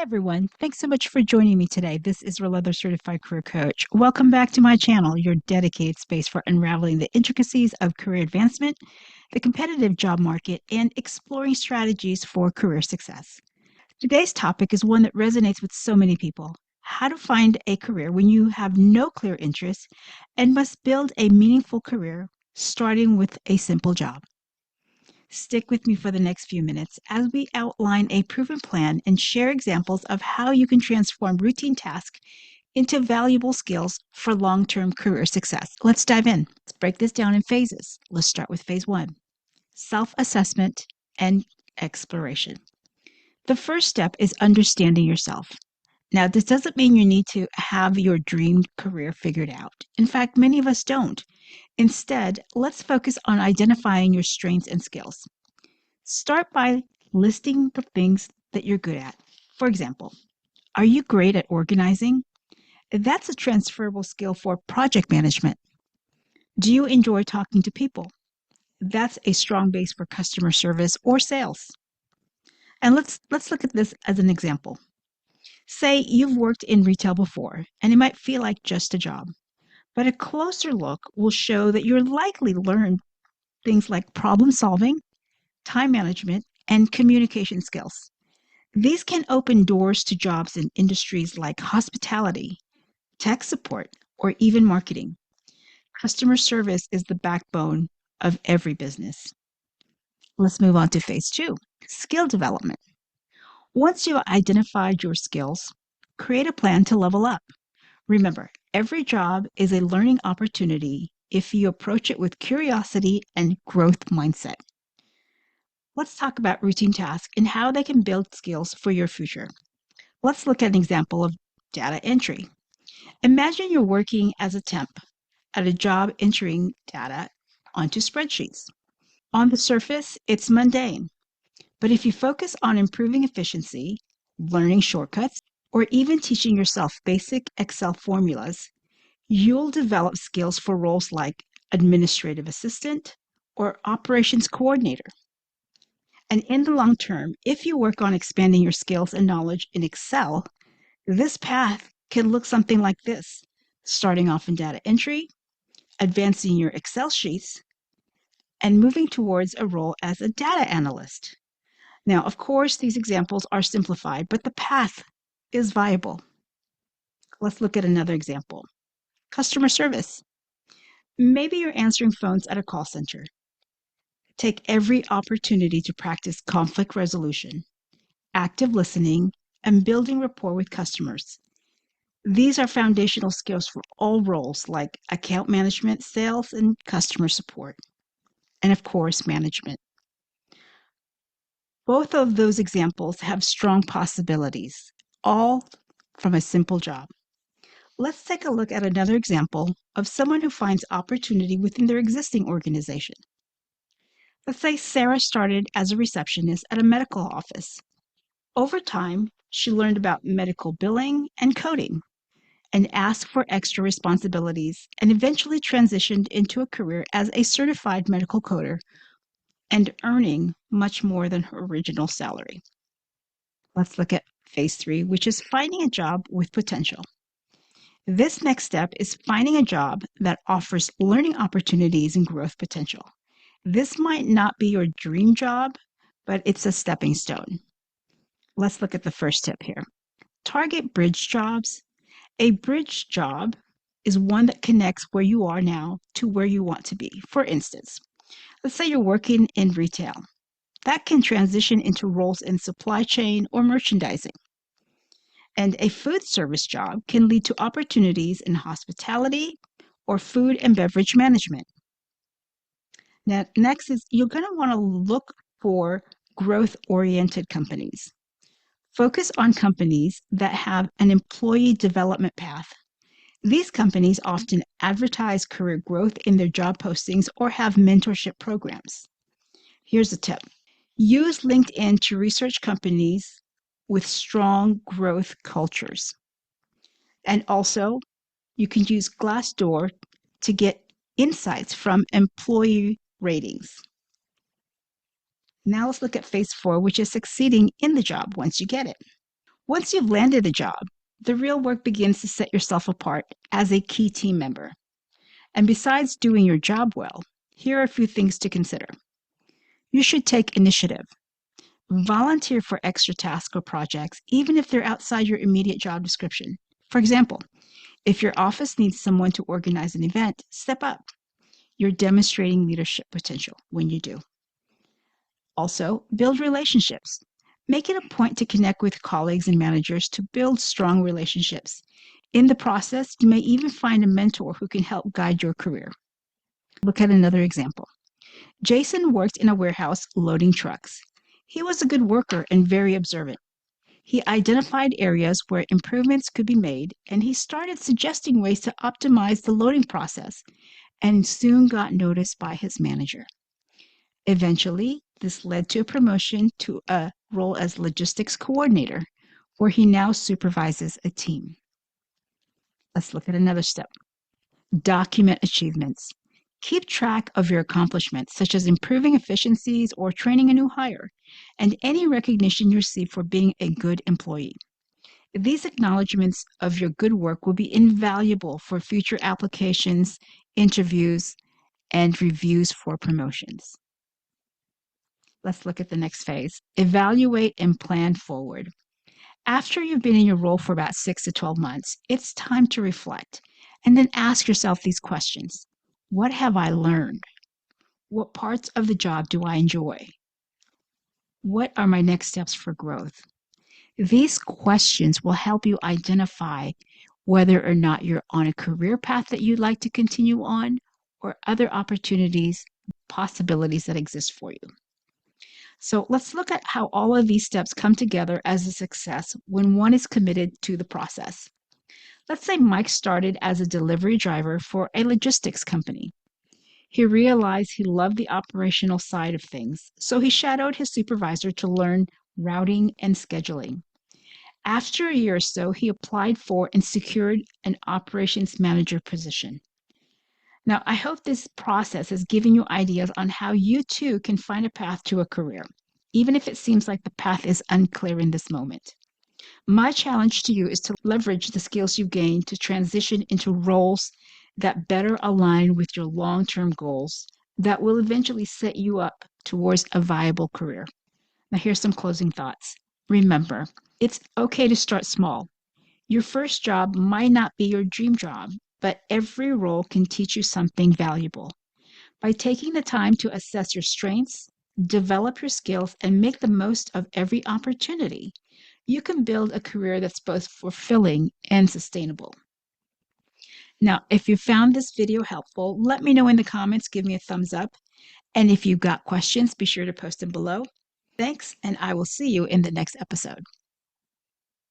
Everyone, thanks so much for joining me today. This is Real Leather Certified Career Coach. Welcome back to my channel, your dedicated space for unraveling the intricacies of career advancement, the competitive job market, and exploring strategies for career success. Today's topic is one that resonates with so many people: how to find a career when you have no clear interest and must build a meaningful career, starting with a simple job. Stick with me for the next few minutes as we outline a proven plan and share examples of how you can transform routine tasks into valuable skills for long-term career success. Let's dive in. Let's break this down in phases. Let's start with phase one: self-assessment and exploration. The first step is understanding yourself. Now, this doesn't mean you need to have your dream career figured out. In fact, many of us don't. Instead, let's focus on identifying your strengths and skills. Start by listing the things that you're good at. For example, are you great at organizing? That's a transferable skill for project management. Do you enjoy talking to people? That's a strong base for customer service or sales. And let's look at this as an example. Say you've worked in retail before, and it might feel like just a job, but a closer look will show that you're likely learned things like problem solving, time management, and communication skills. These can open doors to jobs in industries like hospitality, tech support, or even marketing. Customer service is the backbone of every business. Let's move on to phase two: skill development. Once you've identified your skills, create a plan to level up. Remember, every job is a learning opportunity if you approach it with curiosity and growth mindset. Let's talk about routine tasks and how they can build skills for your future. Let's look at an example of data entry. Imagine you're working as a temp at a job entering data onto spreadsheets. On the surface, it's mundane, but if you focus on improving efficiency, learning shortcuts, or even teaching yourself basic Excel formulas, you'll develop skills for roles like administrative assistant or operations coordinator. And in the long term, if you work on expanding your skills and knowledge in Excel, this path can look something like this: starting off in data entry, advancing your Excel sheets, and moving towards a role as a data analyst. Now, of course, these examples are simplified, but the path is viable. Let's look at another example: customer service. Maybe you're answering phones at a call center. Take every opportunity to practice conflict resolution, active listening, and building rapport with customers. These are foundational skills for all roles like account management, sales, and customer support, and of course, management. Both of those examples have strong possibilities, all from a simple job. Let's take a look at another example of someone who finds opportunity within their existing organization. Let's say Sarah started as a receptionist at a medical office. Over time, she learned about medical billing and coding and asked for extra responsibilities and eventually transitioned into a career as a certified medical coder and earning much more than her original salary. Let's look at phase three, which is finding a job with potential. This next step is finding a job that offers learning opportunities and growth potential. This might not be your dream job, but it's a stepping stone. Let's look at the first tip here. Target bridge jobs. A bridge job is one that connects where you are now to where you want to be. For instance, let's say you're working in retail. That can transition into roles in supply chain or merchandising. And a food service job can lead to opportunities in hospitality or food and beverage management. Now, next is you're going to want to look for growth-oriented companies. Focus on companies that have an employee development path. These companies often advertise career growth in their job postings or have mentorship programs. Here's a tip. Use LinkedIn to research companies with strong growth cultures. And also, you can use Glassdoor to get insights from employee ratings. Now let's look at phase four, which is succeeding in the job once you get it. Once you've landed a job, the real work begins to set yourself apart as a key team member. And besides doing your job well, here are a few things to consider. You should take initiative. Volunteer for extra tasks or projects, even if they're outside your immediate job description. For example, if your office needs someone to organize an event, step up. You're demonstrating leadership potential when you do. Also, build relationships. Make it a point to connect with colleagues and managers to build strong relationships. In the process, you may even find a mentor who can help guide your career. Look at another example. Jason worked in a warehouse loading trucks. He was a good worker and very observant. He identified areas where improvements could be made, and he started suggesting ways to optimize the loading process and soon got noticed by his manager. Eventually, this led to a promotion to a role as logistics coordinator, where he now supervises a team. Let's look at another step. Document achievements. Keep track of your accomplishments, such as improving efficiencies or training a new hire, and any recognition you receive for being a good employee. These acknowledgments of your good work will be invaluable for future applications, interviews, and reviews for promotions. Let's look at the next phase. Evaluate and plan forward. After you've been in your role for about 6 to 12 months, it's time to reflect and then ask yourself these questions. What have I learned? What parts of the job do I enjoy? What are my next steps for growth? These questions will help you identify whether or not you're on a career path that you'd like to continue on or other opportunities, possibilities that exist for you. So let's look at how all of these steps come together as a success when one is committed to the process. Let's say Mike started as a delivery driver for a logistics company. He realized he loved the operational side of things, so he shadowed his supervisor to learn routing and scheduling. After a year or so, he applied for and secured an operations manager position. Now, I hope this process has given you ideas on how you too can find a path to a career, even if it seems like the path is unclear in this moment. My challenge to you is to leverage the skills you've gained to transition into roles that better align with your long-term goals that will eventually set you up towards a viable career. Now, here's some closing thoughts. Remember, it's okay to start small. Your first job might not be your dream job, but every role can teach you something valuable. By taking the time to assess your strengths, develop your skills, and make the most of every opportunity, you can build a career that's both fulfilling and sustainable. Now, if you found this video helpful, let me know in the comments, give me a thumbs up. And if you've got questions, be sure to post them below. Thanks, and I will see you in the next episode.